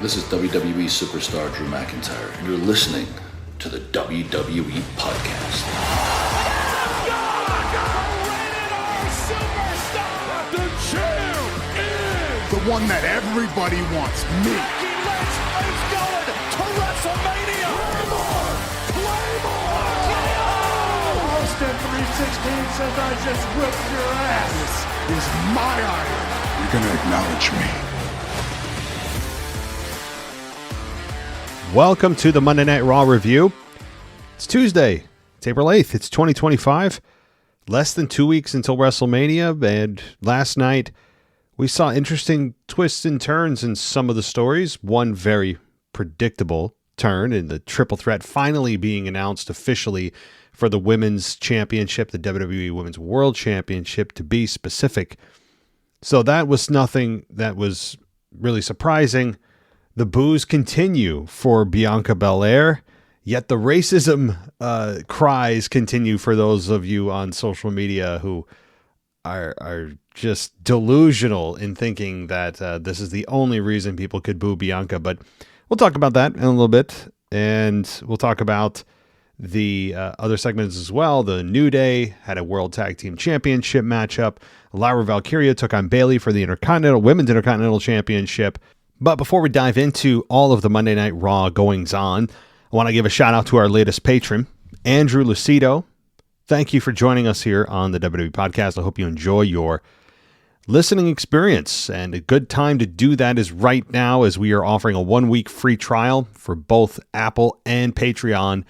This is WWE superstar Drew McIntyre, and you're listening to the WWE Podcast. The champ is the one that everybody wants, me. It's going to WrestleMania. Claymore! Austin 316 says I just whipped your ass. This is my iron. You're going to acknowledge me. Welcome to the Monday Night Raw review. It's Tuesday. It's April 8th. It's 2025. Less than 2 weeks until WrestleMania. And last night, we saw interesting twists and turns in some of the stories. One very predictable turn in the triple threat finally being announced officially for the Women's Championship, the WWE Women's World Championship, to be specific. So that was nothing that was really surprising. The boos continue for Bianca Belair, yet the racism cries continue for those of you on social media who are just delusional in thinking that this is the only reason people could boo Bianca. But we'll talk about that in a little bit, and we'll talk about the other segments as well. The New Day had a World Tag Team Championship matchup. Lyra Valkyria took on Bayley for the Women's Intercontinental Championship. But before we dive into all of the Monday Night Raw goings-on, I want to give a shout-out to our latest patron, Andrew Lucido. Thank you for joining us here on the WWE Podcast. I hope you enjoy your listening experience. And a good time to do that is right now, as we are offering a 1-week free trial for both Apple and Patreon.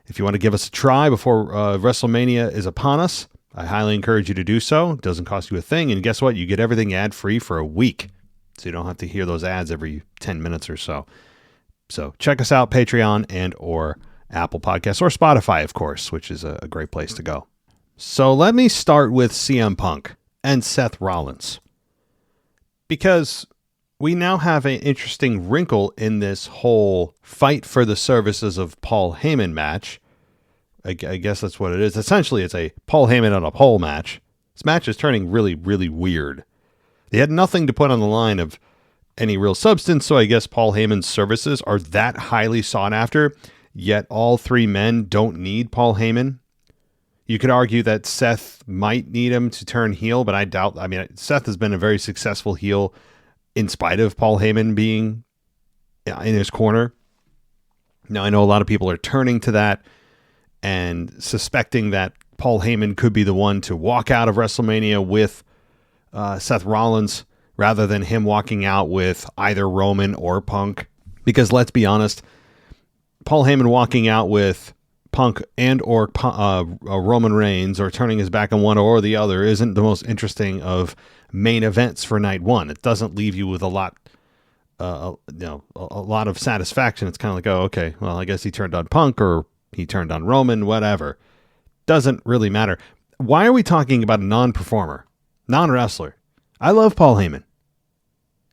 If you want to give us a try before WrestleMania is upon us, I highly encourage you to do so. It doesn't cost you a thing. And guess what? You get everything ad-free for a week. So you don't have to hear those ads every 10 minutes or so. So check us out, Patreon and or Apple Podcasts, or Spotify, of course, which is a great place to go. So let me start with CM Punk and Seth Rollins, because we now have an interesting wrinkle in this whole fight for the services of Paul Heyman match. I guess that's what it is. Essentially, it's a Paul Heyman on a pole match. This match is turning really, really weird. They had nothing to put on the line of any real substance, so I guess Paul Heyman's services are that highly sought after, yet all three men don't need Paul Heyman. You could argue that Seth might need him to turn heel, but I doubt. I mean, Seth has been a very successful heel in spite of Paul Heyman being in his corner. Now, I know a lot of people are turning to that and suspecting that Paul Heyman could be the one to walk out of WrestleMania with Seth Rollins, rather than him walking out with either Roman or Punk. Because let's be honest, Paul Heyman walking out with Punk and or Roman Reigns, or turning his back on one or the other, isn't the most interesting of main events for night one. It doesn't leave you with a lot of satisfaction. It's kind of like, oh, okay, well, I guess he turned on Punk or he turned on Roman, whatever. Doesn't really matter. Why are we talking about a non-performer? Non-wrestler. I love Paul Heyman.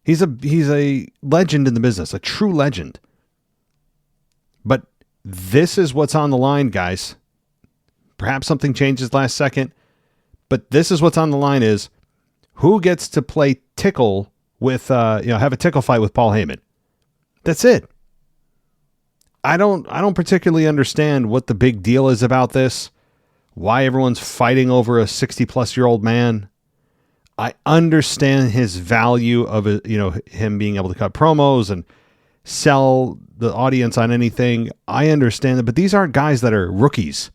He's a legend in the business, a true legend. But this is what's on the line, guys. Perhaps something changes last second, but this is what's on the line: is who gets to play tickle with, have a tickle fight with Paul Heyman. That's it. I don't particularly understand what the big deal is about this. Why everyone's fighting over a 60-plus-year-old man. I understand his value of him being able to cut promos and sell the audience on anything. I understand that, but these aren't guys that are rookies.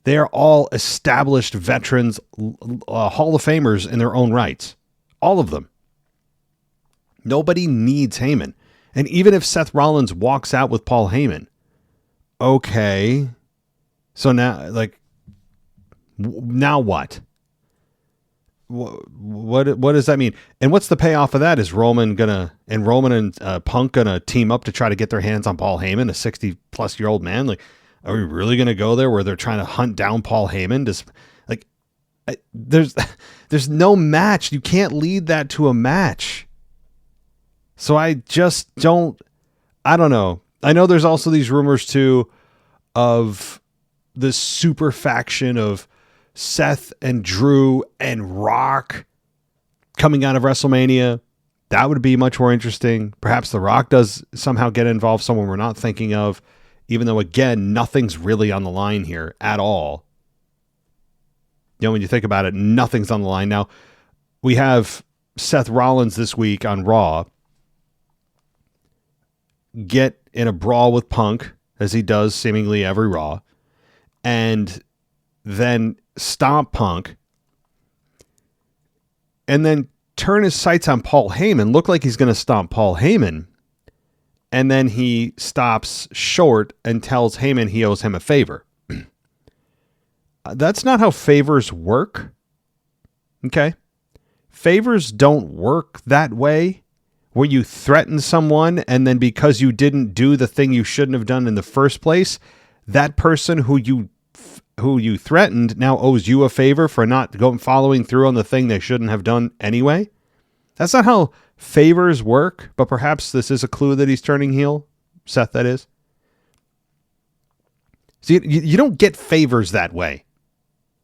They are all established veterans, Hall of Famers in their own rights. All of them. Nobody needs Heyman. And even if Seth Rollins walks out with Paul Heyman, okay. So now what? What does that mean? And what's the payoff of that? Is Roman and Punk gonna team up to try to get their hands on Paul Heyman, a 60-plus-year-old man? Like, are we really gonna go there where they're trying to hunt down Paul Heyman? There's no match. You can't lead that to a match. So I just don't. I don't know. I know there's also these rumors too of this super faction of Seth and Drew and Rock coming out of WrestleMania. That would be much more interesting. Perhaps The Rock does somehow get involved, someone we're not thinking of, even though, again, nothing's really on the line here at all. When you think about it, nothing's on the line. Now, we have Seth Rollins this week on Raw get in a brawl with Punk, as he does seemingly every Raw, and then stomp Punk, and then turn his sights on Paul Heyman, look like he's going to stomp Paul Heyman, and then he stops short and tells Heyman he owes him a favor. That's not how favors work. Okay? Favors don't work that way, where you threaten someone and then because you didn't do the thing you shouldn't have done in the first place, that person who you threatened now owes you a favor for not following through on the thing they shouldn't have done anyway. That's not how favors work, but perhaps this is a clue that he's turning heel. Seth, that is. See, you don't get favors that way.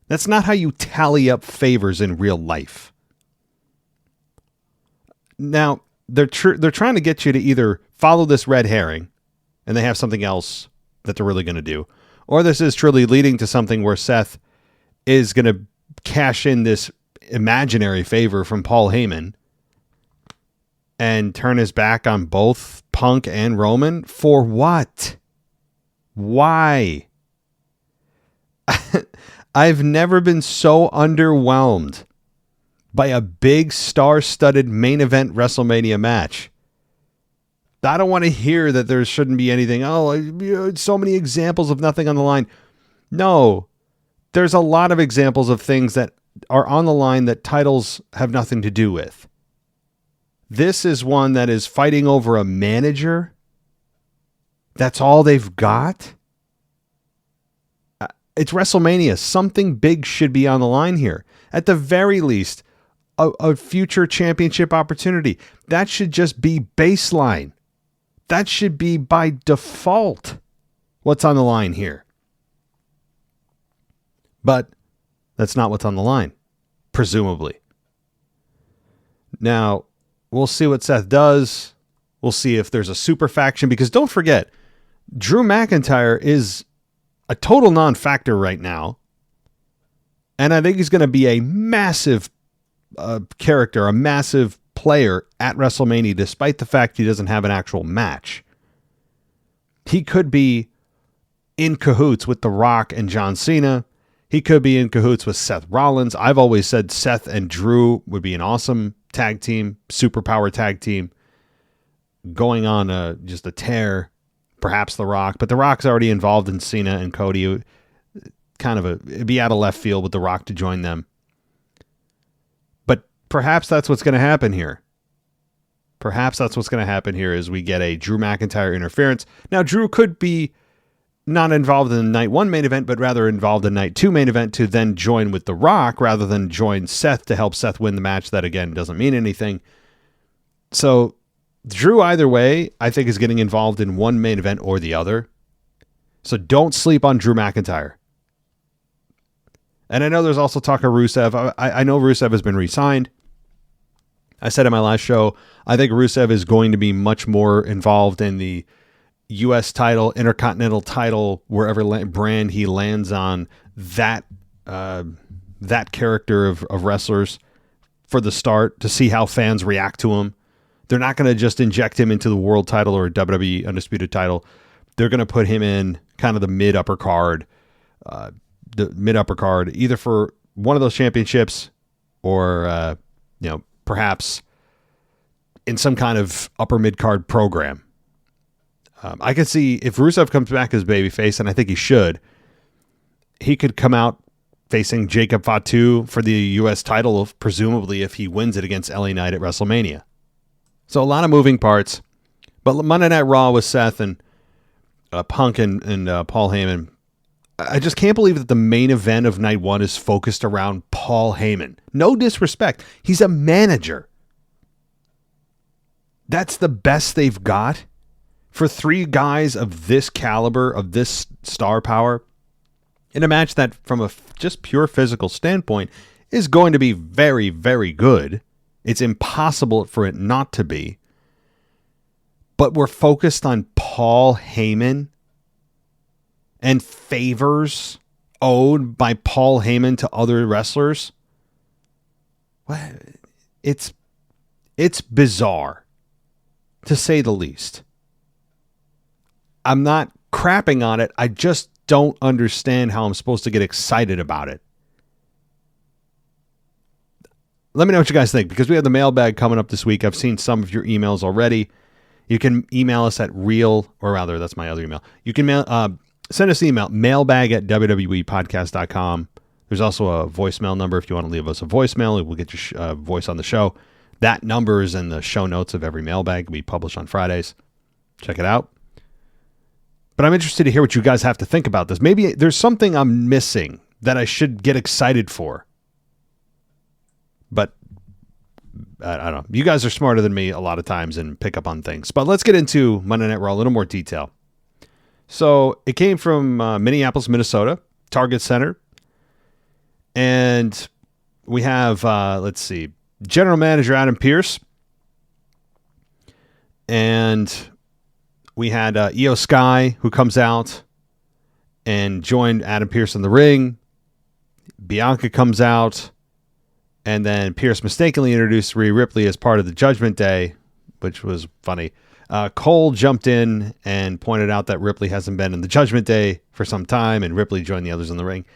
That's not how you tally up favors in real life. Now, they're trying to get you to either follow this red herring, and they have something else that they're really going to do, or this is truly leading to something where Seth is going to cash in this imaginary favor from Paul Heyman and turn his back on both Punk and Roman. For what? Why? I've never been so underwhelmed by a big star-studded main event WrestleMania match. I don't want to hear that there shouldn't be anything. So many examples of nothing on the line. No, there's a lot of examples of things that are on the line that titles have nothing to do with. This is one that is fighting over a manager. That's all they've got. It's WrestleMania. Something big should be on the line here. At the very least, a future championship opportunity. That should just be baseline. That should be by default what's on the line here. But that's not what's on the line, presumably. Now, we'll see what Seth does. We'll see if there's a super faction, because don't forget, Drew McIntyre is a total non-factor right now. And I think he's going to be a massive character, a massive player at WrestleMania, despite the fact he doesn't have an actual match. He could be in cahoots with The Rock and John Cena. He could be in cahoots with Seth Rollins. I've always said Seth and Drew would be an awesome tag team, superpower tag team, going on just a tear. Perhaps The Rock, but The Rock's already involved in Cena and Cody. It'd be out of left field with The Rock to join them. But perhaps that's what's going to happen here. Perhaps that's what's going to happen here is we get a Drew McIntyre interference. Now, Drew could be not involved in the night one main event, but rather involved in night two main event to then join with The Rock rather than join Seth to help Seth win the match. That, again, doesn't mean anything. So Drew, either way, I think is getting involved in one main event or the other. So don't sleep on Drew McIntyre. And I know there's also talk of Rusev. I know Rusev has been re-signed. I said in my last show, I think Rusev is going to be much more involved in the U.S. title, Intercontinental title, wherever brand he lands on, that character of wrestlers for the start, to see how fans react to him. They're not going to just inject him into the world title or a WWE Undisputed title. They're going to put him in kind of the mid-upper card, either for one of those championships or, perhaps in some kind of upper mid-card program. I could see if Rusev comes back as babyface, and I think he should, he could come out facing Jacob Fatu for the U.S. title, presumably if he wins it against LA Knight at WrestleMania. So a lot of moving parts, but Monday Night Raw with Seth and Punk and Paul Heyman. I just can't believe that the main event of night one is focused around Paul Heyman. No disrespect. He's a manager. That's the best they've got for three guys of this caliber, of this star power, in a match that from a just pure physical standpoint is going to be very, very good. It's impossible for it not to be. But we're focused on Paul Heyman and favors owed by Paul Heyman to other wrestlers. What? It's bizarre, to say the least. I'm not crapping on it. I just don't understand how I'm supposed to get excited about it. Let me know what you guys think, because we have the mailbag coming up this week. I've seen some of your emails already. You can email us at that's my other email. You can send us an email, mailbag@wwepodcast.com. There's also a voicemail number if you want to leave us a voicemail. We'll get your voice on the show. That number is in the show notes of every mailbag we publish on Fridays. Check it out. But I'm interested to hear what you guys have to think about this. Maybe there's something I'm missing that I should get excited for. But I don't know. You guys are smarter than me a lot of times and pick up on things. But let's get into Monday Night Raw a little more detail. So it came from Minneapolis, Minnesota, Target Center. And we have, General Manager Adam Pearce. And we had Io Sky, who comes out and joined Adam Pearce in the ring. Bianca comes out. And then Pearce mistakenly introduced Rhea Ripley as part of the Judgment Day, which was funny. Cole jumped in and pointed out that Ripley hasn't been in the Judgment Day for some time, and Ripley joined the others in the ring.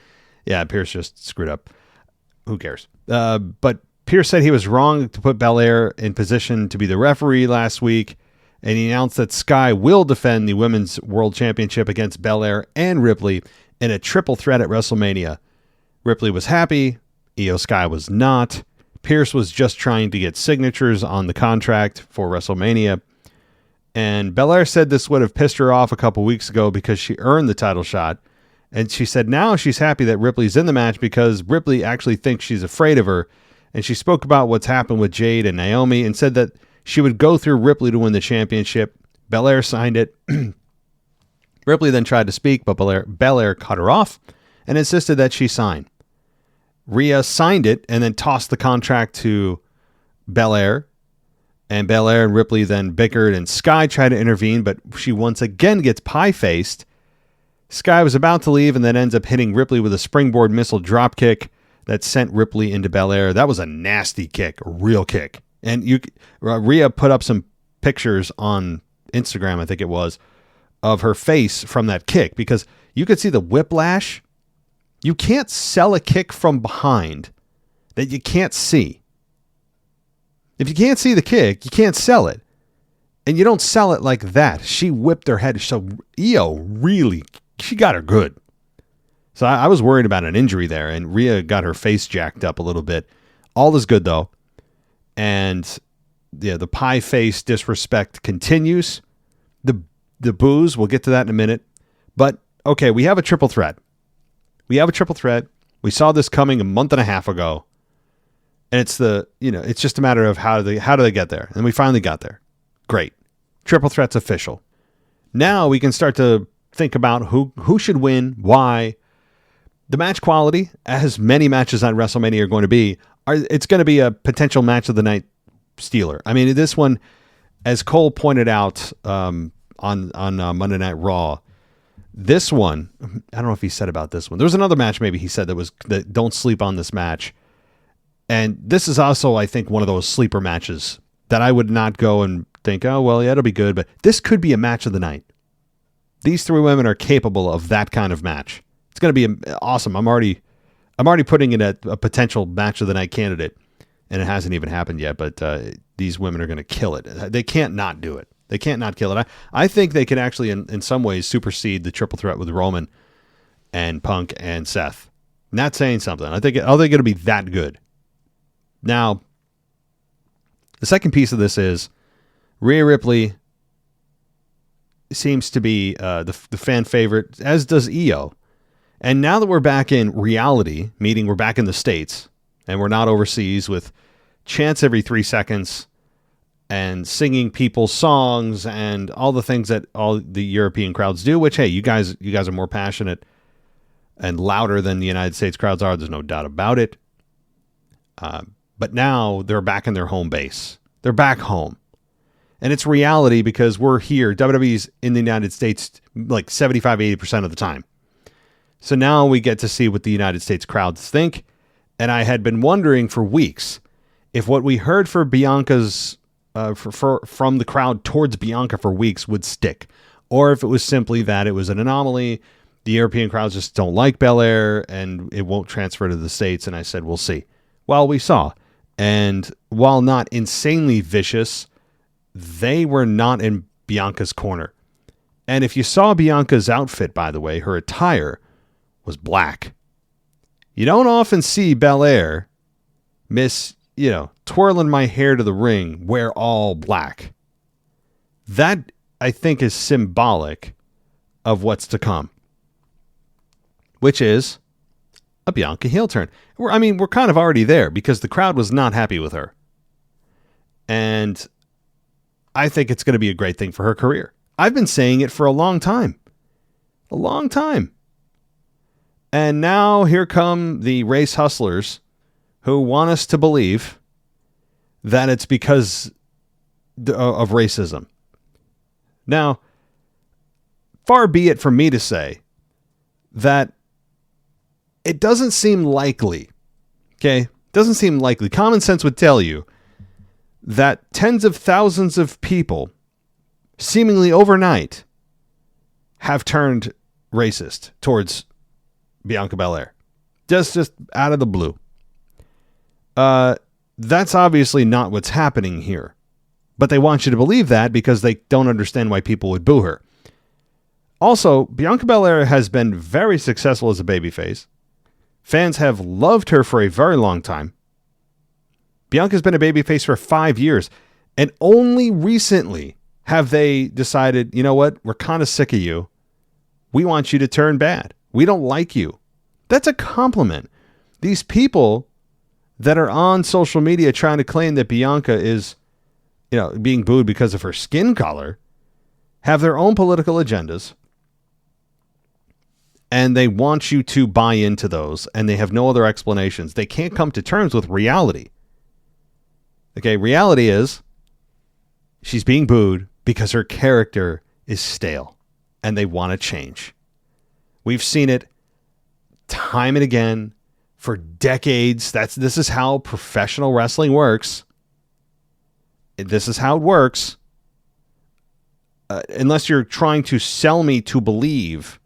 Yeah, Pearce just screwed up. Who cares? But Pearce said he was wrong to put Belair in position to be the referee last week, and he announced that Sky will defend the Women's World Championship against Belair and Ripley in a triple threat at WrestleMania. Ripley was happy. Io Sky was not. Pearce was just trying to get signatures on the contract for WrestleMania. And Belair said this would have pissed her off a couple weeks ago because she earned the title shot. And she said now she's happy that Ripley's in the match because Ripley actually thinks she's afraid of her. And she spoke about what's happened with Jade and Naomi and said that she would go through Ripley to win the championship. Belair signed it. Ripley then tried to speak, but Belair cut her off and insisted that she sign. Rhea signed it and then tossed the contract to Belair. And Belair and Ripley then bickered, and Sky tried to intervene, but she once again gets pie-faced. Sky was about to leave and then ends up hitting Ripley with a springboard missile dropkick that sent Ripley into Belair. That was a nasty kick, a real kick. And Rhea put up some pictures on Instagram, I think it was, of her face from that kick, because you could see the whiplash. You can't sell a kick from behind that you can't see. If you can't see the kick, you can't sell it. And you don't sell it like that. She whipped her head. So Io really, she got her good. So I was worried about an injury there, and Rhea got her face jacked up a little bit. All is good, though. And yeah, the pie face disrespect continues. The boos, we'll get to that in a minute. But, okay, we have a triple threat. We saw this coming a month and a half ago. And it's just a matter of how do they get there? And we finally got there. Great. Triple threat's official. Now we can start to think about who should win, why. The match quality, as many matches on WrestleMania are going to be, it's going to be a potential match of the night stealer. I mean, this one, as Cole pointed out on Monday Night Raw, this one, I don't know if he said about this one. There was another match maybe he said that don't sleep on this match. And this is also, I think, one of those sleeper matches that I would not go and think, oh, well, yeah, it'll be good. But this could be a match of the night. These three women are capable of that kind of match. It's going to be awesome. I'm already putting it at a potential match of the night candidate. And it hasn't even happened yet. But these women are going to kill it. They can't not do it. They can't not kill it. I think they can actually, in some ways, supersede the triple threat with Roman and Punk and Seth. Not saying something. I think it'll be that good. Now, the second piece of this is Rhea Ripley seems to be the fan favorite, as does Io. And now that we're back in reality, meaning we're back in the States, and we're not overseas with chants every 3 seconds and singing people's songs and all the things that all the European crowds do, which, hey, you guys are more passionate and louder than the United States crowds are. There's no doubt about it. But now they're back in their home base. They're back home. And it's reality because we're here. WWE's in the United States like 75, 80% of the time. So now we get to see what the United States crowds think. And I had been wondering for weeks if what we heard for Bianca's from the crowd towards Bianca for weeks would stick, or if it was simply that it was an anomaly. The European crowds just don't like Belair and it won't transfer to the States. And I said, we'll see. Well, we saw. And while not insanely vicious, they were not in Bianca's corner. And if you saw Bianca's outfit, by the way, her attire was black. You don't often see Belair, twirling my hair to the ring, wear all black. That, I think, is symbolic of what's to come, which is a Bianca heel turn. We're kind of already there because the crowd was not happy with her. And I think it's going to be a great thing for her career. I've been saying it for a long time. A long time. And now here come the race hustlers who want us to believe that it's because of racism. Now, far be it from me to say that it doesn't seem likely, okay? Doesn't seem likely. Common sense would tell you that tens of thousands of people, seemingly overnight, have turned racist towards Bianca Belair. Just out of the blue. That's obviously not what's happening here. But they want you to believe that because they don't understand why people would boo her. Also, Bianca Belair has been very successful as a babyface. Fans have loved her for a very long time. Bianca's been a babyface for 5 years. And only recently have they decided, you know what? We're kind of sick of you. We want you to turn bad. We don't like you. That's a compliment. These people that are on social media trying to claim that Bianca is, being booed because of her skin color have their own political agendas. And they want you to buy into those. And they have no other explanations. They can't come to terms with reality. Okay, reality is she's being booed because her character is stale. And they want to change. We've seen it time and again for decades. This is how professional wrestling works. This is how it works. Unless you're trying to sell me to believe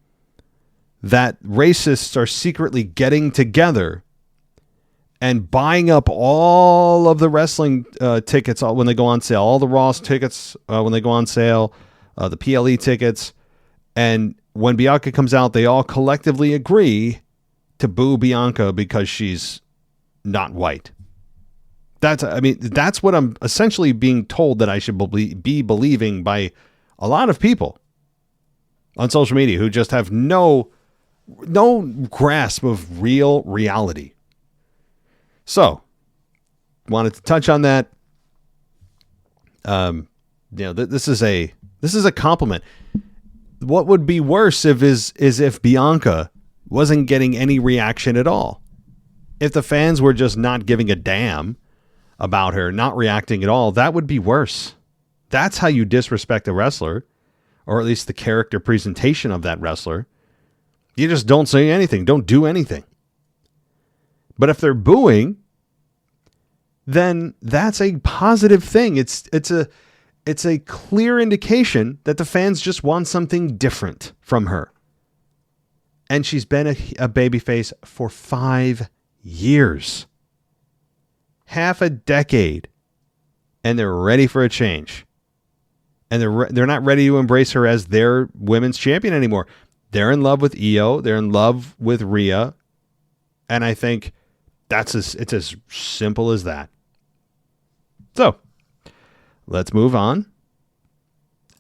that racists are secretly getting together and buying up all of the wrestling tickets when they go on sale, all the Raw tickets when they go on sale, the PLE tickets, and when Bianca comes out, they all collectively agree to boo Bianca because she's not white. That's what I'm essentially being told that I should be believing by a lot of people on social media who just have no grasp of real reality. So, wanted to touch on that. This is a compliment. What would be worse is if Bianca wasn't getting any reaction at all. If the fans were just not giving a damn about her, not reacting at all, that would be worse. That's how you disrespect a wrestler, or at least the character presentation of that wrestler. You just don't say anything, don't do anything. But if they're booing, then that's a positive thing. It's a clear indication that the fans just want something different from her. And she's been a babyface for 5 years. Half a decade. And they're ready for a change. And they're not ready to embrace her as their women's champion anymore. They're in love with Io. They're in love with Rhea. And I think it's as simple as that. So, let's move on.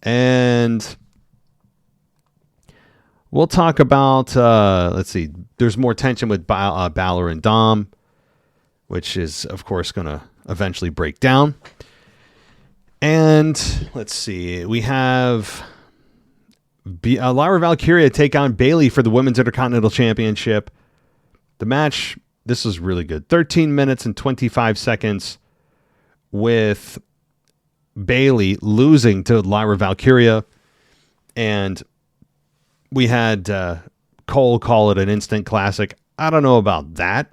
And we'll talk about, let's see, there's more tension with Balor and Dom, which is, of course, going to eventually break down. And let's see, we have Lyra Valkyria take on Bayley for the Women's Intercontinental Championship. The match This was really good. 13 minutes and 25 seconds with Bayley losing to Lyra Valkyria. And we had Cole call it an instant classic. I don't know about that.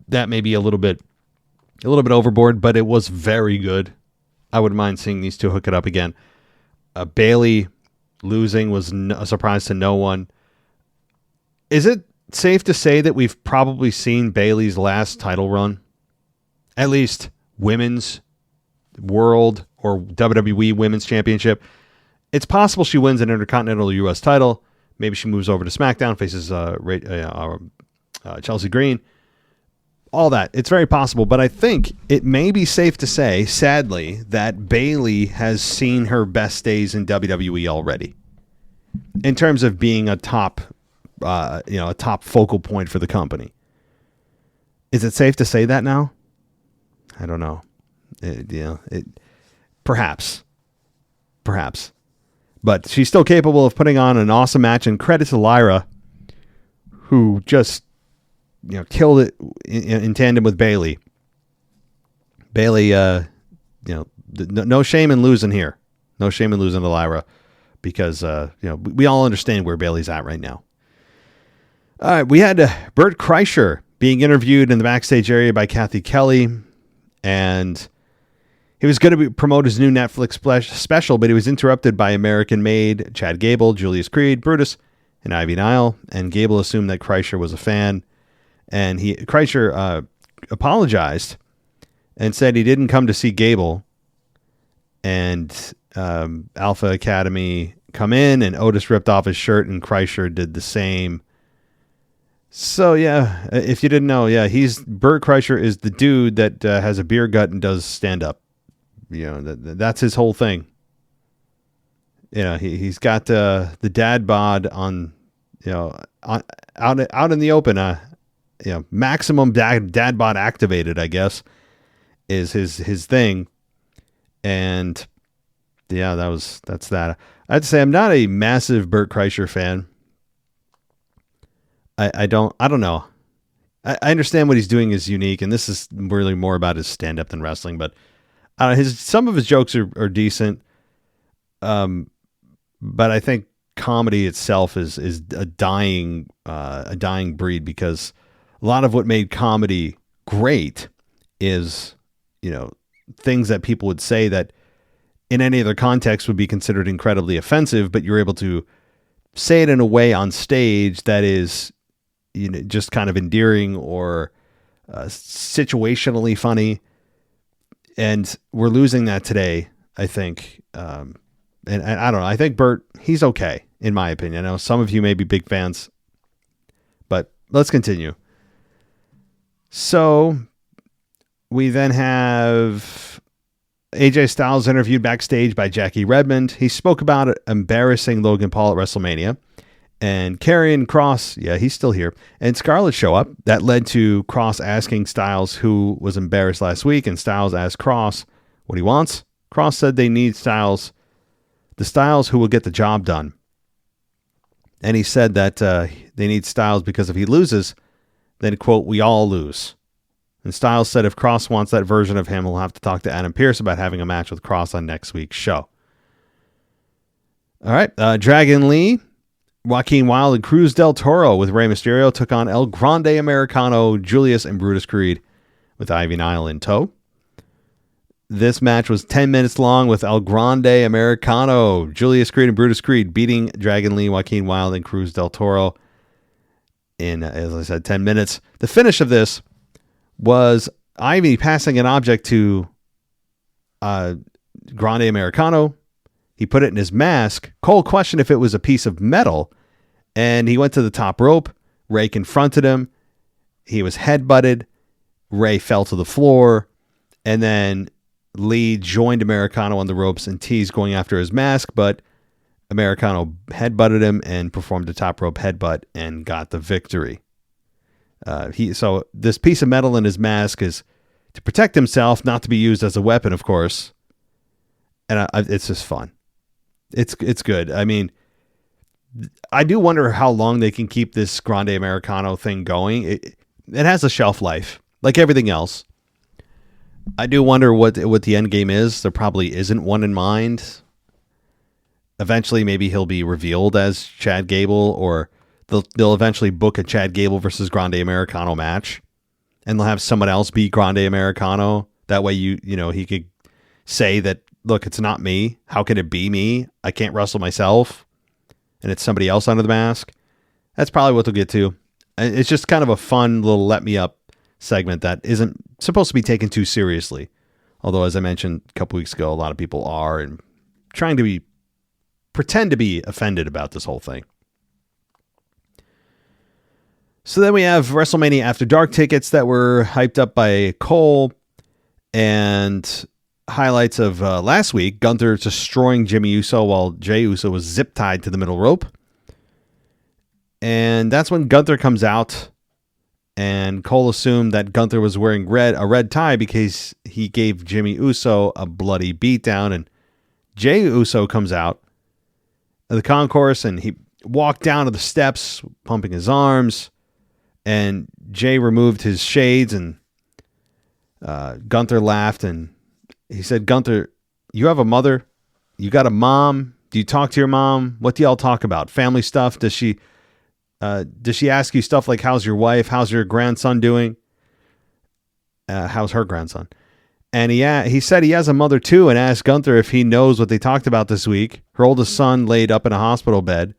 That may be a little bit overboard, but it was very good. I wouldn't mind seeing these two hook it up again. Bayley losing was a surprise to no one. Is it safe to say that we've probably seen Bayley's last title run? At least women's world or WWE Women's Championship. It's possible she wins an Intercontinental U.S. title. Maybe she moves over to SmackDown, faces Chelsea Green. All that. It's very possible, but I think it may be safe to say, sadly, that Bayley has seen her best days in WWE already. In terms of being a top focal point for the company. Is it safe to say that now? I don't know. Perhaps. But she's still capable of putting on an awesome match, and credit to Lyra, who just killed it in tandem with Bayley. Bayley, no shame in losing here. No shame in losing to Lyra, because we all understand where Bayley's at right now. All right, we had Bert Kreischer being interviewed in the backstage area by Kathy Kelly, and he was going to promote his new Netflix special, but he was interrupted by American Made, Chad Gable, Julius Creed, Brutus, and Ivy Nile, and Gable assumed that Kreischer was a fan. And Kreischer apologized and said he didn't come to see Gable. And Alpha Academy come in, and Otis ripped off his shirt, and Kreischer did the same. So, yeah, if you didn't know, Bert Kreischer is the dude that has a beer gut and does stand-up. That's his whole thing. He's got the dad bod on, out in the open, maximum dad bod activated, I guess, is his thing. And that's that. I'd say I'm not a massive Bert Kreischer fan. I don't know. I understand what he's doing is unique, and this is really more about his stand-up than wrestling, but some of his jokes are decent. But I think comedy itself is a dying breed, because a lot of what made comedy great is, things that people would say that in any other context would be considered incredibly offensive, but you're able to say it in a way on stage that is, just kind of endearing or situationally funny. And we're losing that today, I think. And I don't know. I think Bert, he's okay, in my opinion. I know some of you may be big fans, but let's continue. So we then have AJ Styles interviewed backstage by Jackie Redmond. He spoke about embarrassing Logan Paul at WrestleMania. And Karrion Kross, he's still here, and Scarlett show up. That led to Kross asking Styles who was embarrassed last week, and Styles asked Kross what he wants. Kross said they need Styles, the Styles who will get the job done. And he said that they need Styles because if he loses, then, quote, we all lose. And Styles said if Kross wants that version of him, he'll have to talk to Adam Pearce about having a match with Kross on next week's show. All right, Dragon Lee, Joaquin Wilde, and Cruz del Toro with Rey Mysterio took on El Grande Americano, Julius, and Brutus Creed with Ivy Nile in tow. This match was 10 minutes long with El Grande Americano, Julius Creed, and Brutus Creed beating Dragon Lee, Joaquin Wilde, and Cruz del Toro in, as I said, 10 minutes. The finish of this was Ivy passing an object to Grande Americano. He put it in his mask. Cole questioned if it was a piece of metal, and he went to the top rope. Ray confronted him. He was headbutted. Ray fell to the floor, and then Lee joined Americano on the ropes and teased going after his mask, but Americano headbutted him and performed a top rope headbutt and got the victory. So this piece of metal in his mask is to protect himself, not to be used as a weapon, of course. And it's just fun. It's good. I mean, I do wonder how long they can keep this Grande Americano thing going. It has a shelf life, like everything else. I do wonder what the end game is. There probably isn't one in mind. Eventually, maybe he'll be revealed as Chad Gable, or they'll eventually book a Chad Gable versus Grande Americano match, and they'll have someone else be Grande Americano. That way, he could say that, look, it's not me. How can it be me? I can't wrestle myself, and it's somebody else under the mask. That's probably what they'll get to. It's just kind of a fun little let me up segment that isn't supposed to be taken too seriously. Although, as I mentioned a couple weeks ago, a lot of people are and trying to pretend to be offended about this whole thing. So then we have WrestleMania After Dark tickets that were hyped up by Cole, and highlights of last week: Gunther destroying Jimmy Uso while Jey Uso was zip tied to the middle rope. And that's when Gunther comes out, and Cole assumed that Gunther was wearing a red tie because he gave Jimmy Uso a bloody beatdown. And Jey Uso comes out of the concourse, and he walked down to the steps, pumping his arms. And Jey removed his shades, and Gunther laughed, and he said, "Gunther, you have a mother? You got a mom? Do you talk to your mom? What do y'all talk about? Family stuff? Does she ask you stuff like, how's your wife? How's your grandson doing? How's her grandson?" And he said he has a mother too, and asked Gunther if he knows what they talked about this week. Her oldest son laid up in a hospital bed.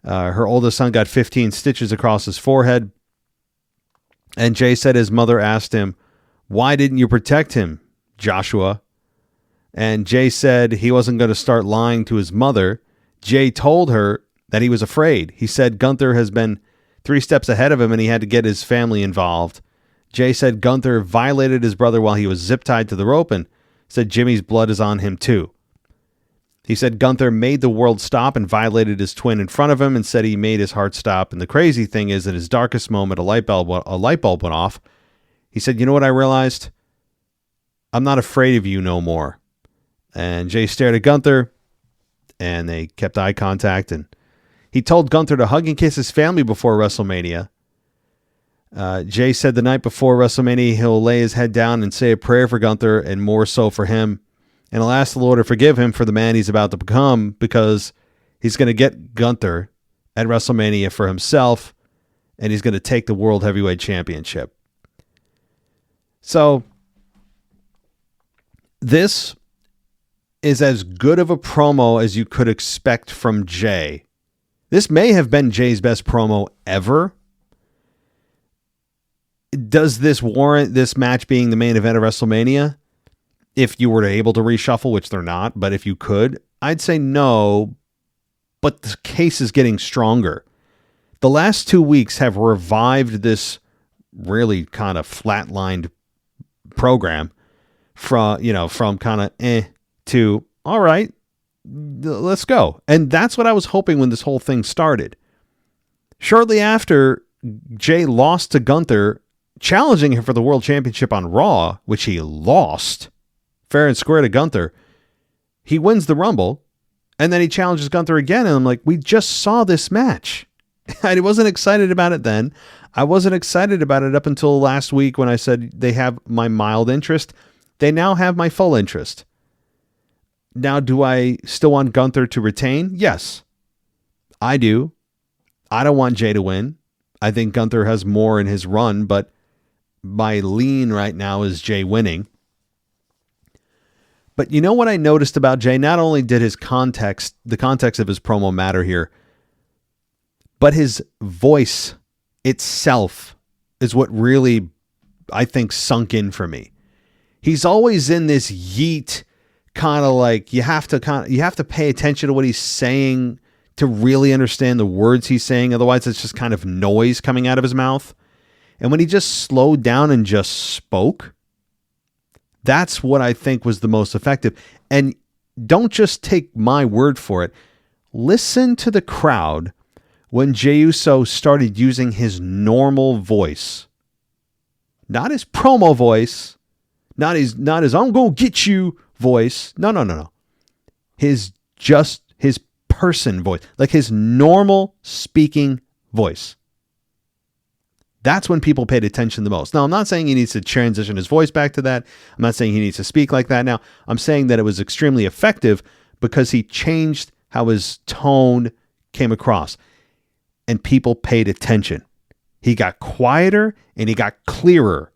Her oldest son got 15 stitches across his forehead. And Jey said his mother asked him, "Why didn't you protect him, Joshua?" And Jey said he wasn't going to start lying to his mother. Jey told her that he was afraid. He said Gunther has been 3 steps ahead of him, and he had to get his family involved. Jey said Gunther violated his brother while he was zip-tied to the rope, and said Jimmy's blood is on him too. He said Gunther made the world stop and violated his twin in front of him, and said he made his heart stop. And the crazy thing is, in his darkest moment, a light bulb went off. He said, "You know what I realized? I'm not afraid of you no more." And Jey stared at Gunther, and they kept eye contact, and he told Gunther to hug and kiss his family before WrestleMania. Jey said the night before WrestleMania, he'll lay his head down and say a prayer for Gunther, and more so for him. And he'll ask the Lord to forgive him for the man he's about to become, because he's going to get Gunther at WrestleMania for himself, and he's going to take the World Heavyweight Championship. So this is as good of a promo as you could expect from Jey. This may have been Jey's best promo ever. Does this warrant this match being the main event of WrestleMania? If you were able to reshuffle, which they're not, but if you could, I'd say no, but the case is getting stronger. The last 2 weeks have revived this really kind of flatlined program from kind of to, all right, let's go. And that's what I was hoping when this whole thing started. Shortly after, Jey lost to Gunther, challenging him for the World Championship on Raw, which he lost fair and square to Gunther. He wins the Rumble, and then he challenges Gunther again, and I'm like, we just saw this match. I wasn't excited about it then. I wasn't excited about it up until last week when I said they have my mild interest. They now have my full interest. Now, do I still want Gunther to retain? Yes, I do. I don't want Jey to win. I think Gunther has more in his run, but my lean right now is Jey winning. But you know what I noticed about Jey? Not only did the context of his promo matter here, but his voice itself is what really, I think, sunk in for me. He's always in this yeet kind of like you have to pay attention to what he's saying to really understand the words he's saying. Otherwise, it's just kind of noise coming out of his mouth. And when he just slowed down and just spoke, that's what I think was the most effective. And don't just take my word for it. Listen to the crowd when Jey Uso started using his normal voice. Not his promo voice. Not his I'm going to get you voice. No. His person voice, like his normal speaking voice. That's when people paid attention the most. Now, I'm not saying he needs to transition his voice back to that. I'm not saying he needs to speak like that now. I'm saying that it was extremely effective because he changed how his tone came across and people paid attention. He got quieter and he got clearer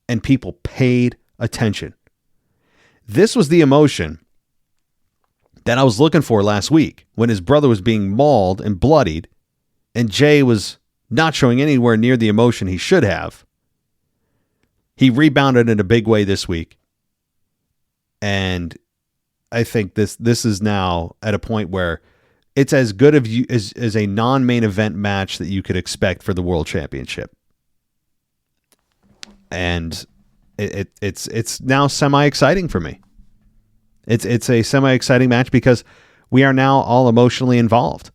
and people paid attention. This was the emotion that I was looking for last week when his brother was being mauled and bloodied and Jey was not showing anywhere near the emotion he should have. He rebounded in a big way this week. And I think this is now at a point where it's as good as a non-main event match that you could expect for the World Championship. And it's now semi-exciting for me. It's a semi-exciting match because we are now all emotionally involved.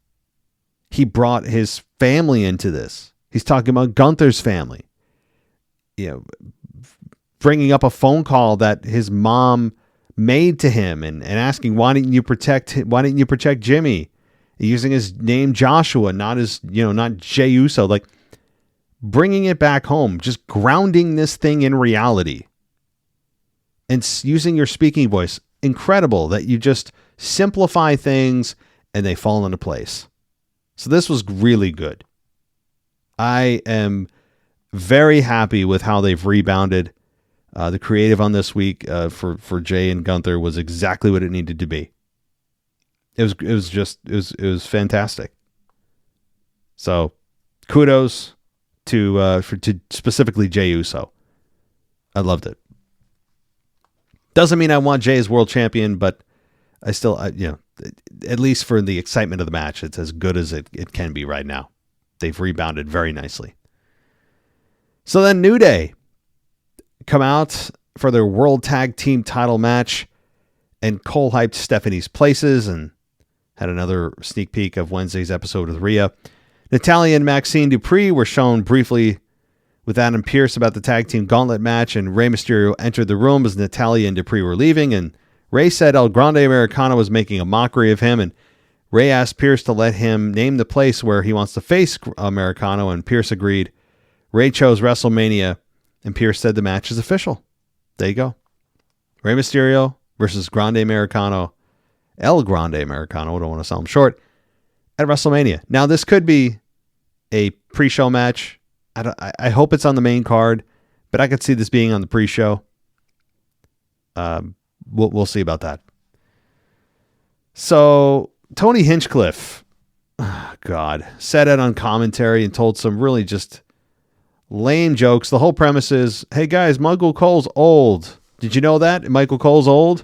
He brought his family into this. He's talking about Gunther's family. Bringing up a phone call that his mom made to him and asking, why didn't you protect Jimmy? Using his name Joshua, not Jey Uso. Like, bringing it back home, just grounding this thing in reality and using your speaking voice. Incredible that you just simplify things and they fall into place. So this was really good. I am very happy with how they've rebounded. The creative on this week for Jey and Gunther was exactly what it needed to be. It was fantastic. So kudos to specifically Jey Uso. I loved it. Doesn't mean I want Jey as world champion, but I still, at least for the excitement of the match, it's as good as it can be right now. They've rebounded very nicely. So then New Day come out for their World Tag Team title match, and Cole hyped Stephanie's places and had another sneak peek of Wednesday's episode with Rhea. Natalya and Maxine Dupree were shown briefly with Adam Pearce about the tag team gauntlet match, and Rey Mysterio entered the room as Natalya and Dupree were leaving, and Rey said El Grande Americano was making a mockery of him, and Rey asked Pearce to let him name the place where he wants to face Americano, and Pearce agreed. Rey chose WrestleMania, and Pearce said the match is official. There you go. Rey Mysterio versus Grande Americano, El Grande Americano, I don't want to sell him short, at WrestleMania. Now, this could be a pre-show match. I hope it's on the main card, but I could see this being on the pre-show. We'll see about that. So Tony Hinchcliffe, said it on commentary and told some really just lame jokes. The whole premise is, hey guys, Michael Cole's old. Did you know that? Michael Cole's old?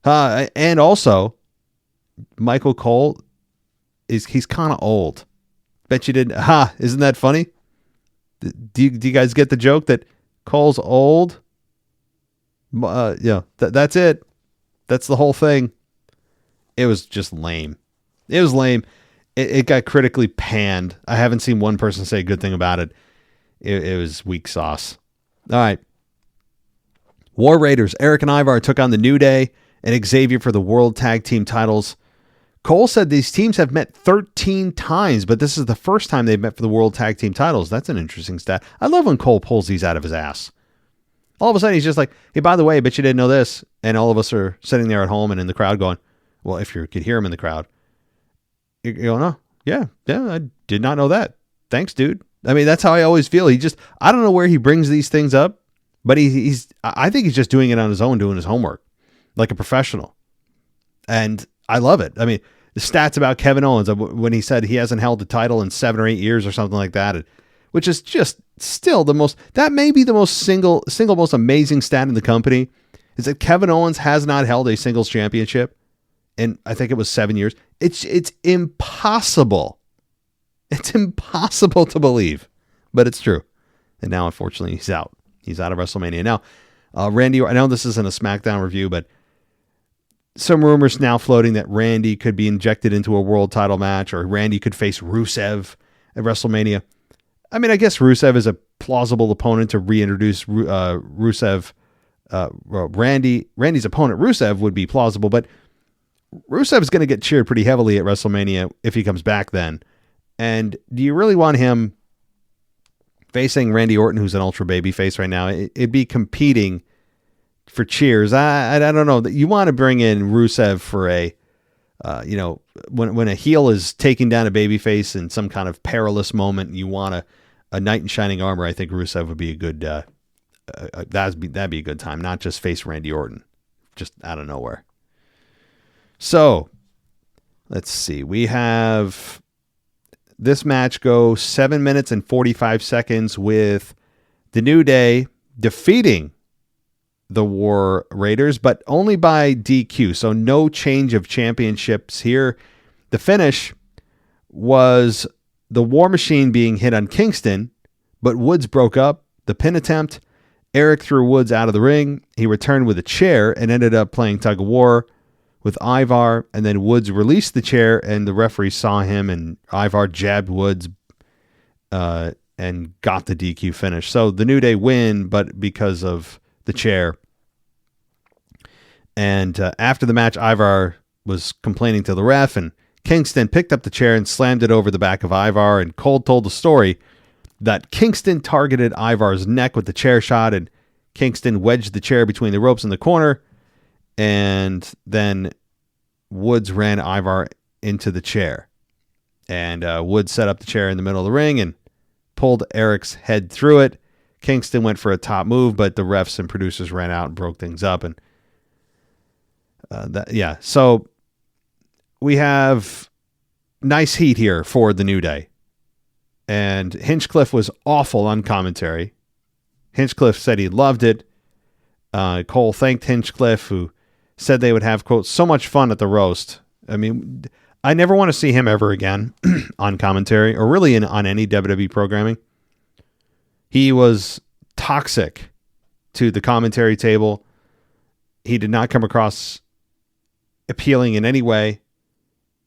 And also, Michael Cole, he's kind of old. Bet you didn't. Isn't that funny? Do you guys get the joke that Cole's old? That's it. That's the whole thing. It was just lame. It was lame. It got critically panned. I haven't seen one person say a good thing about it. It was weak sauce. All right. War Raiders, Eric and Ivar took on the New Day and Xavier for the World Tag Team titles. Cole said these teams have met 13 times, but this is the first time they've met for the World Tag Team titles. That's an interesting stat. I love when Cole pulls these out of his ass. All of a sudden, he's just like, hey, by the way, I bet you didn't know this. And all of us are sitting there at home and in the crowd going, well, if you could hear him in the crowd, you go, no, yeah, I did not know that. Thanks, dude. I mean, that's how I always feel. I don't know where he brings these things up, but I think he's just doing it on his own, doing his homework like a professional. And I love it. I mean, the stats about Kevin Owens when he said he hasn't held the title in 7 or 8 years or something like that, which is just still that may be the most single most amazing stat in the company, is that Kevin Owens has not held a singles championship in, I think it was 7 years. It's impossible. It's impossible to believe, but it's true. And now, unfortunately, he's out. He's out of WrestleMania. Now, Randy, I know this isn't a SmackDown review, but some rumors now floating that Randy could be injected into a world title match, or Randy could face Rusev at WrestleMania. I mean, I guess Rusev is a plausible opponent to reintroduce Rusev. Randy's opponent, Rusev, would be plausible, but Rusev is going to get cheered pretty heavily at WrestleMania if he comes back then. And do you really want him facing Randy Orton, who's an ultra baby face right now? It'd be competing for cheers. I don't know. You want to bring in Rusev for a, when a heel is taking down a baby face in some kind of perilous moment, you want a knight in shining armor. I think Rusev would be a good, that'd be a good time. Not just face Randy Orton, just out of nowhere. So let's see. We have this match go 7 minutes and 45 seconds with the New Day defeating the War Raiders, but only by DQ. So no change of championships here. The finish was the War Machine being hit on Kingston, but Woods broke up the pin attempt. Eric threw Woods out of the ring. He returned with a chair and ended up playing tug of war with Ivar, and then Woods released the chair, and the referee saw him, and Ivar jabbed Woods and got the DQ finish. So the New Day win, but because of the chair. And after the match, Ivar was complaining to the ref, and Kingston picked up the chair and slammed it over the back of Ivar, and Cole told the story that Kingston targeted Ivar's neck with the chair shot, and Kingston wedged the chair between the ropes in the corner, and then Woods ran Ivar into the chair. And Woods set up the chair in the middle of the ring and pulled Eric's head through it. Kingston went for a top move, but the refs and producers ran out and broke things up. And so we have nice heat here for the New Day. And Hinchcliffe was awful on commentary. Hinchcliffe said he loved it. Cole thanked Hinchcliffe, who said they would have, quote, so much fun at the roast. I mean, I never want to see him ever again on commentary or really on any WWE programming. He was toxic to the commentary table. He did not come across appealing in any way.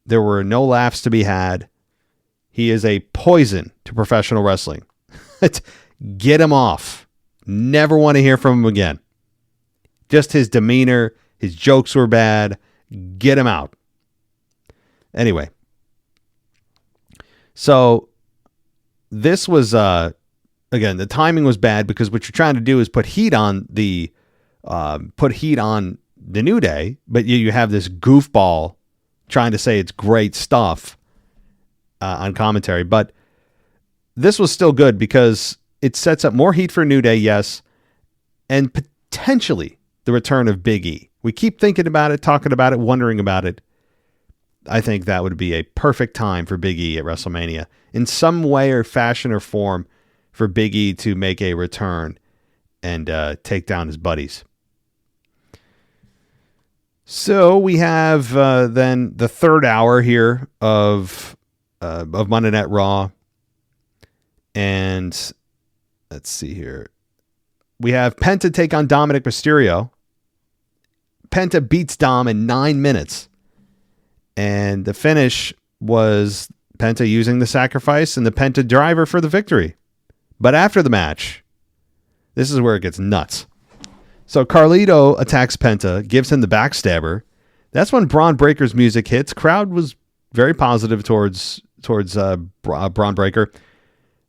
There were no laughs to be had. He is a poison to professional wrestling. Get him off. Never want to hear from him again. Just his demeanor, his jokes were bad. Get him out. Anyway. So this was, again, the timing was bad because what you're trying to do is put heat on the New Day, but you have this goofball trying to say it's great stuff on commentary. But this was still good because it sets up more heat for New Day, yes, and potentially the return of Big E. We keep thinking about it, talking about it, wondering about it. I think that would be a perfect time for Big E at WrestleMania. In some way or fashion or form for Big E to make a return and take down his buddies. So we have then the third hour here of Monday Night Raw. And let's see here. We have Penta take on Dominic Mysterio. Penta beats Dom in 9 minutes. And the finish was Penta using the sacrifice and the Penta driver for the victory. But after the match, this is where it gets nuts. So Carlito attacks Penta, gives him the backstabber. That's when Braun Breaker's music hits. Crowd was very positive towards Braun Breaker.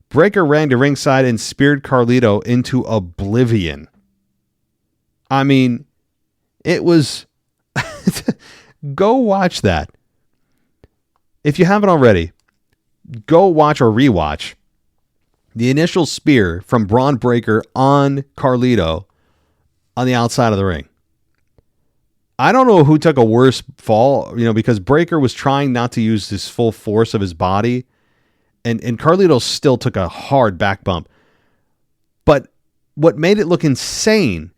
Breaker ran to ringside and speared Carlito into oblivion. I mean, it was... Go watch that. If you haven't already, go watch or rewatch the initial spear from Braun Breaker on Carlito on the outside of the ring. I don't know who took a worse fall, because Breaker was trying not to use his full force of his body, and Carlito still took a hard back bump. But what made it look insane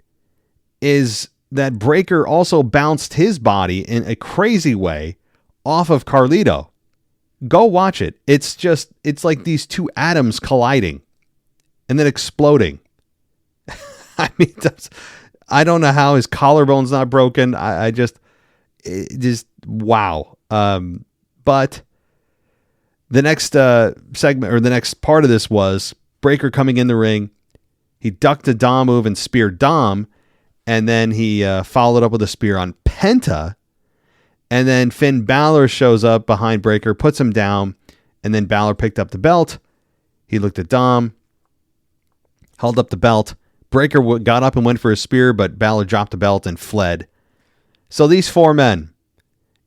is that Breaker also bounced his body in a crazy way off of Carlito. Go watch it. It's like these two atoms colliding and then exploding. I mean, I don't know how his collarbone's not broken. Wow. But the next segment or the next part of this was Breaker coming in the ring. He ducked a Dom move and speared Dom. And then he followed up with a spear on Penta. And then Finn Balor shows up behind Breakker, puts him down, and then Balor picked up the belt. He looked at Dom, held up the belt. Breakker got up and went for a spear, but Balor dropped the belt and fled. So these four men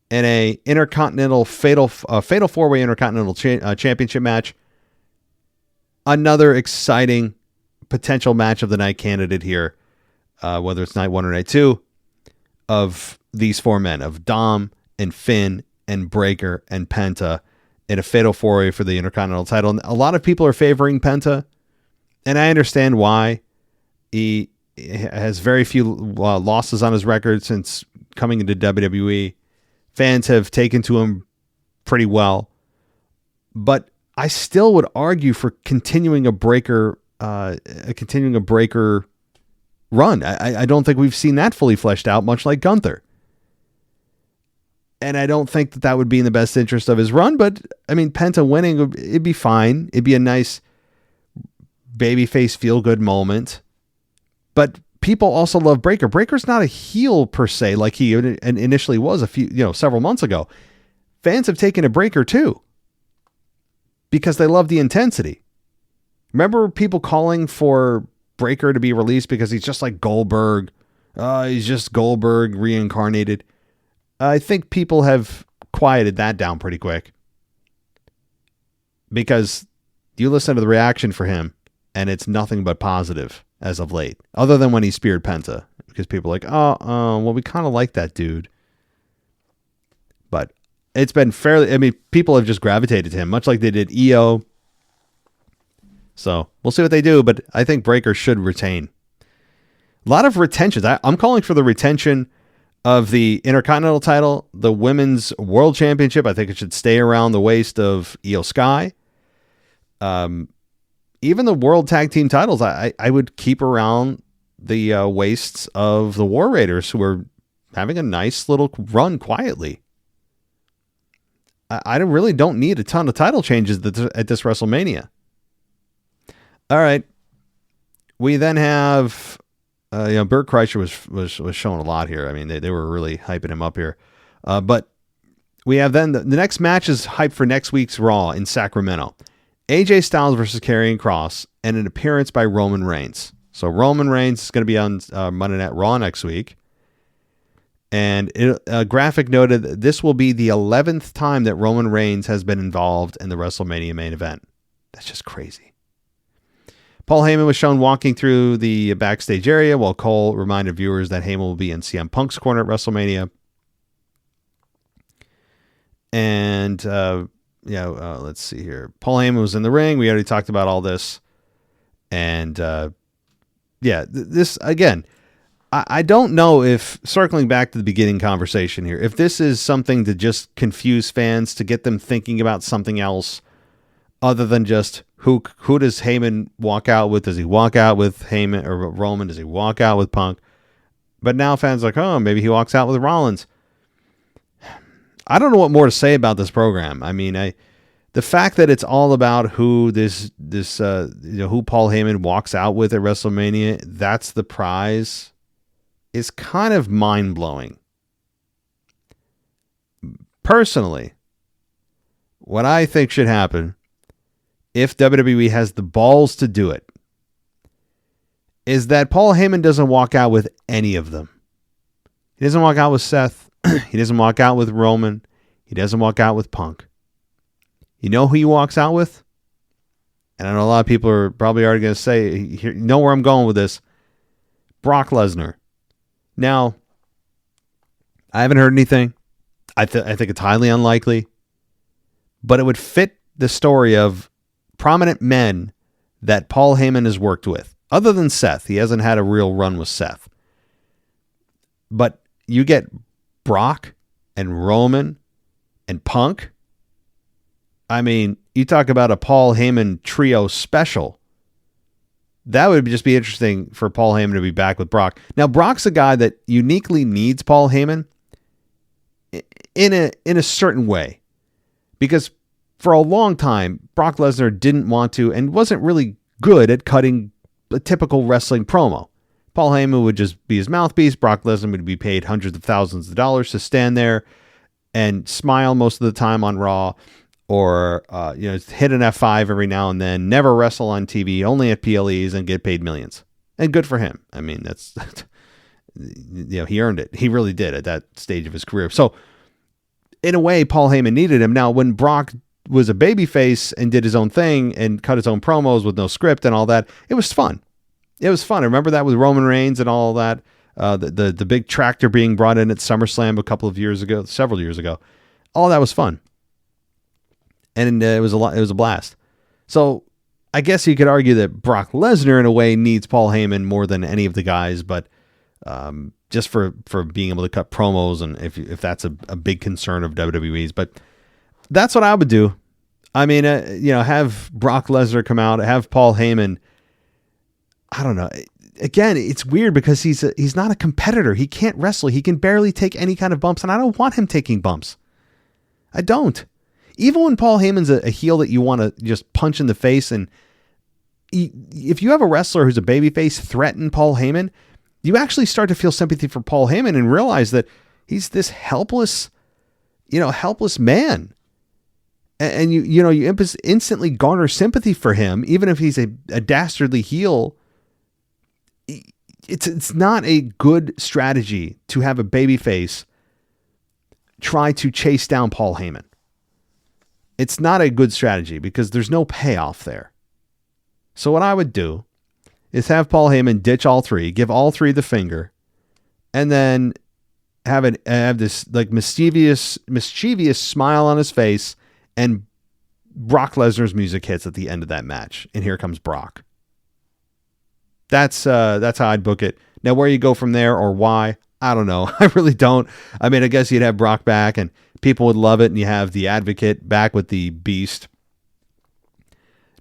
in a intercontinental fatal four-way intercontinental championship match. Another exciting potential match of the night candidate here, whether it's night 1 or night 2, of these four men, of Dom and Finn and Breakker and Penta in a fatal four-way for the intercontinental title. And a lot of people are favoring Penta, and I understand why. He has very few losses on his record since coming into WWE. Fans have taken to him pretty well, but I still would argue for continuing a Breakker run. I don't think we've seen that fully fleshed out, much like Gunther. And I don't think that would be in the best interest of his run, but I mean, Penta winning, it'd be fine. It'd be a nice babyface feel-good moment. But people also love Breakker. Breakker's not a heel per se, like he initially was several months ago. Fans have taken a Breakker too, because they love the intensity. Remember people calling for Breakker to be released because he's just like Goldberg. He's just Goldberg reincarnated. I think people have quieted that down pretty quick, because you listen to the reaction for him and it's nothing but positive as of late, other than when he speared Penta, because people are like, well, we kind of like that dude. But it's been people have just gravitated to him, much like they did EO. So we'll see what they do, but I think Breakker should retain. A lot of retentions. I'm calling for the retention of the Intercontinental title, the Women's World Championship. I think it should stay around the waist of Io Sky. Even the World Tag Team titles, I would keep around the waists of the War Raiders, who are having a nice little run quietly. I really don't need a ton of title changes at this WrestleMania. All right. We then have, Bert Kreischer was showing a lot here. I mean, they were really hyping him up here. But we have then the next match is hyped for next week's Raw in Sacramento. AJ Styles versus Karrion Kross, and an appearance by Roman Reigns. So Roman Reigns is going to be on Monday Night Raw next week. And a graphic noted that this will be the 11th time that Roman Reigns has been involved in the WrestleMania main event. That's just crazy. Paul Heyman was shown walking through the backstage area, while Cole reminded viewers that Heyman will be in CM Punk's corner at WrestleMania. And let's see here. Paul Heyman was in the ring. We already talked about all this. And this again, I don't know if, circling back to the beginning conversation here, if this is something to just confuse fans, to get them thinking about something else other than just who does Heyman walk out with? Does he walk out with Heyman or Roman? Does he walk out with Punk? But now fans are like, oh, maybe he walks out with Rollins. I don't know what more to say about this program. I mean, the fact that it's all about who who Paul Heyman walks out with at WrestleMania, that's the prize, is kind of mind-blowing. Personally, what I think should happen, if WWE has the balls to do it, is that Paul Heyman doesn't walk out with any of them. He doesn't walk out with Seth. He doesn't walk out with Roman. He doesn't walk out with Punk. You know who he walks out with? And I know a lot of people are probably already going to say, you know where I'm going with this. Brock Lesnar. Now, I haven't heard anything. I think it's highly unlikely. But it would fit the story of prominent men that Paul Heyman has worked with. Other than Seth. He hasn't had a real run with Seth. But you get Brock and Roman and Punk. I mean, you talk about a Paul Heyman trio special. That would just be interesting for Paul Heyman to be back with Brock. Now, Brock's a guy that uniquely needs Paul Heyman in a certain way. Because for a long time, Brock Lesnar didn't want to and wasn't really good at cutting a typical wrestling promo. Paul Heyman would just be his mouthpiece. Brock Lesnar would be paid hundreds of thousands of dollars to stand there and smile most of the time on Raw, or hit an F5 every now and then, never wrestle on TV, only at PLEs, and get paid millions. And good for him. I mean, that's he earned it. He really did at that stage of his career. So in a way, Paul Heyman needed him. Now, when Brock was a babyface and did his own thing and cut his own promos with no script and all that, it was fun. It was fun. I remember that with Roman Reigns and all that. The big tractor being brought in at SummerSlam several years ago. All that was fun. And it was a blast. So I guess you could argue that Brock Lesnar in a way needs Paul Heyman more than any of the guys, but just for being able to cut promos, and if that's a big concern of WWE's, but that's what I would do. I mean, have Brock Lesnar come out, have Paul Heyman. I don't know. Again, it's weird because he's not a competitor. He can't wrestle. He can barely take any kind of bumps, and I don't want him taking bumps. I don't. Even when Paul Heyman's a heel that you want to just punch in the face, and if you have a wrestler who's a babyface threaten Paul Heyman, you actually start to feel sympathy for Paul Heyman and realize that he's this helpless man. And you instantly garner sympathy for him, even if he's a dastardly heel. It's not a good strategy to have a babyface try to chase down Paul Heyman. It's not a good strategy because there's no payoff there. So what I would do is have Paul Heyman ditch all three, give all three the finger, and then have this like mischievous smile on his face, and Brock Lesnar's music hits at the end of that match, and here comes Brock. That's how I'd book it. Now, where you go from there or why, I don't know. I really don't. I mean, I guess you'd have Brock back and people would love it, and you have the Advocate back with the Beast.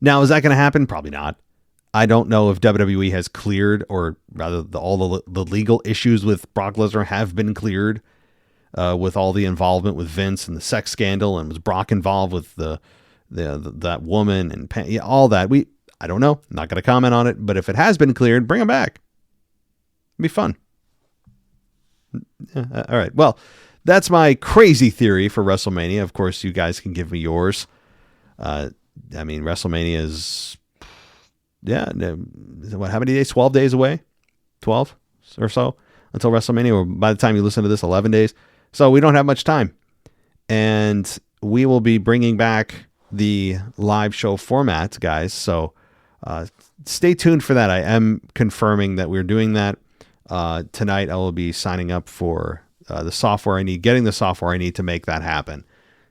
Now, is that going to happen? Probably not. I don't know if WWE has cleared, or rather all the legal issues with Brock Lesnar have been cleared with all the involvement with Vince and the sex scandal, and was Brock involved with that woman and all that. I don't know. I'm not going to comment on it, but if it has been cleared, bring him back. It'd be fun. All right. Well, that's my crazy theory for WrestleMania. Of course, you guys can give me yours. I mean, WrestleMania is, how many days? 12 days away? 12 or so until WrestleMania, or by the time you listen to this, 11 days. So we don't have much time. And we will be bringing back the live show format, guys. So stay tuned for that. I am confirming that we're doing that. Tonight I will be signing up for the software I need, getting the software I need to make that happen.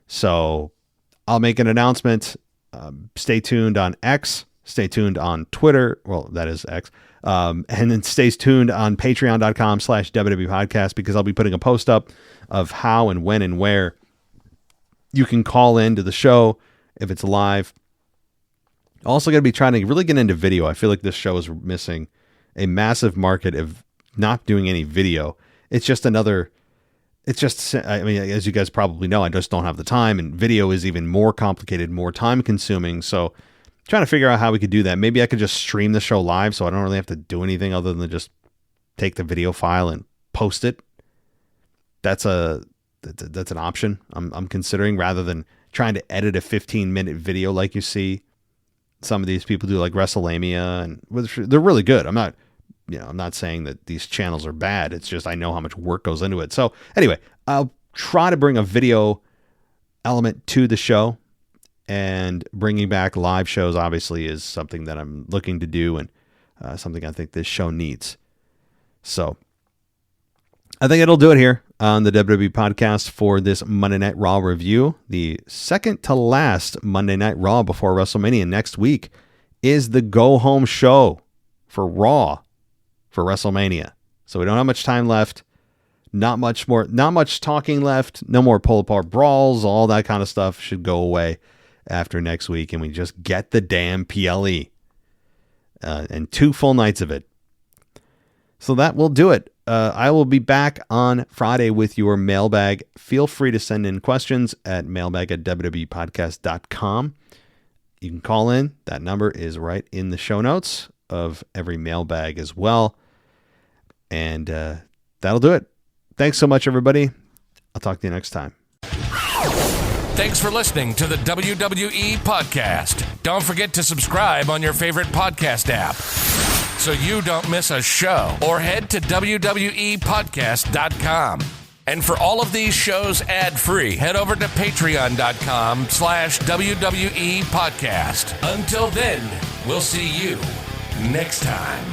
So I'll make an announcement. Stay tuned on X. Stay tuned on Twitter. Well, that is X. And then stay tuned on patreon.com/WWE podcast, because I'll be putting a post up of how and when and where you can call into the show if it's live. Also going to be trying to really get into video. I feel like this show is missing a massive market of not doing any video. I mean, as you guys probably know, I just don't have the time, and video is even more complicated, more time consuming. So trying to figure out how we could do that. Maybe I could just stream the show live, so I don't really have to do anything other than just take the video file and post it. That's an option I'm considering, rather than trying to edit a 15-minute video like you see some of these people do, like WrestleMania, and they're really good. I'm not saying that these channels are bad. It's just I know how much work goes into it. So anyway, I'll try to bring a video element to the show, and bringing back live shows obviously is something that I'm looking to do, and something I think this show needs. So I think it'll do it here on the WWE podcast for this Monday Night Raw review. The second to last Monday Night Raw before WrestleMania. Next week is the go-home show for Raw for WrestleMania. So we don't have much time left. Not much talking left. No more pull-apart brawls. All that kind of stuff should go away after next week, and we just get the damn PLE. And 2 full nights of it. So that will do it. I will be back on Friday with your mailbag. Feel free to send in questions at mailbag@wwepodcast.com. You can call in. That number is right in the show notes of every mailbag as well. And that'll do it. Thanks so much, everybody. I'll talk to you next time. Thanks for listening to the WWE Podcast. Don't forget to subscribe on your favorite podcast app so you don't miss a show, or head to WWEpodcast.com. And for all of these shows ad-free, head over to patreon.com/WWE Podcast. Until then, we'll see you next time.